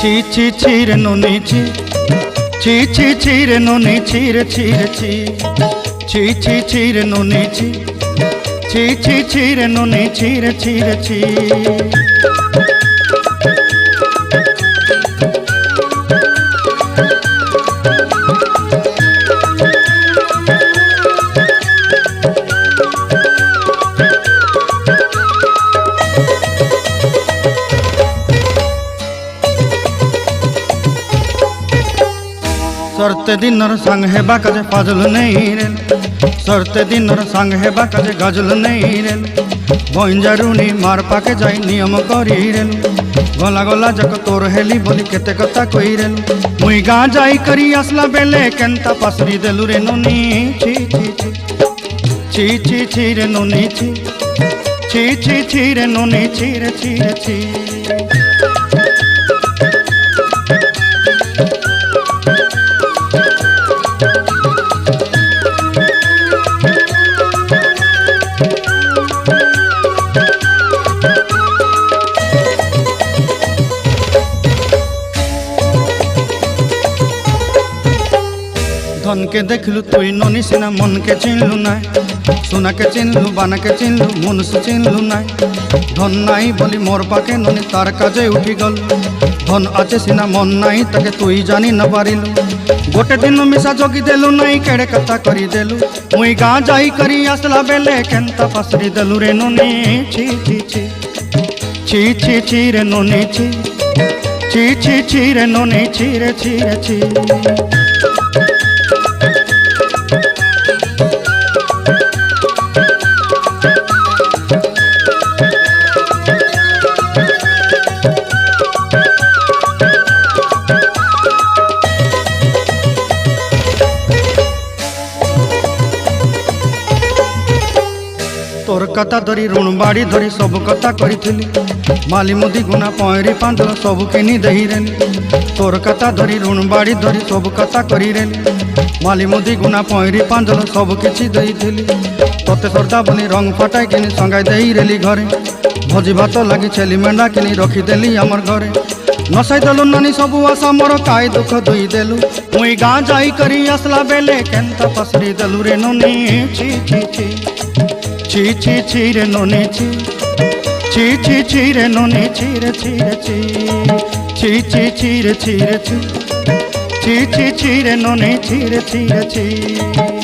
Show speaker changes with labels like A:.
A: ছি ছি ছি রে নুনি ছি ছি ছি ছি রে নুনি ছি রে ছি রে ছি ছি ছি ছি রে নুনি ছি ছি ছি ছি রে নুনি ছি রে ছি রে ছি। सरते दिनर संग हेबा काजे फाजल नहीं रेल सरते दिनर संग हेबा काजे गजल नहीं रेल बंजारुनी मार पाके जाई नियम करी रेल गला गला जक तोर हेली बोली केते कथा कई रेल मुई गाँ जाई करी आसला बेले केंता पासरी देलु रे नुनी छी छी छी छी छी छी रे नुनी छी छी छी छी रे नुनी छी रे छी रे छी। धन के देखलु तुई ननी सिना मन के चिन्हलु नाय सोना के चिन्हलु बाना के चिन्हलु मन से चिन्हलु नाय धन नाई बोली मोर पाके ननी तार काजे उठी गल धन आचे सिना मन नाई ताके तुई जानी न पारिलु गोटे दिन मिसा जोगी देलु नाई केड़े कथा करी देलु मुई गाँ जाई करी आसला बेले केंता पासरी देलु रे ननी छी छी छी छी छी छी रे ननी छी छी छी छी रे ननी छी रे छी रे छी। तोर कथा धरी ऋण बाड़ी धरी सब कथा करी माली मुदी गुना पहरी पांदल सब किनी दही रेली तोर कथा धरी ऋण बाड़ी धरी सब कथा करी रेली माली मुदी गुना पहरी पांदल सब किछि दही थी तोते सरदा बनी रंग फटाई किनी संगाई दही रेली घरे भोजी भात लगी छेली मेंढा किनी रखीदेली आमर घरे नसाई देलु नानी सबू आशा मोर काय दुख दुई देलु मुई गाँ जाई करी आसला बेले केंता पसरी देलु रे ननी छी छी छी ची ची ची रे ननी ची ची ची ची रे ननी ची रे ची रे ची ची ची ची रे ची रे ची ची ची ची रे ननी ची रे ची रे ची।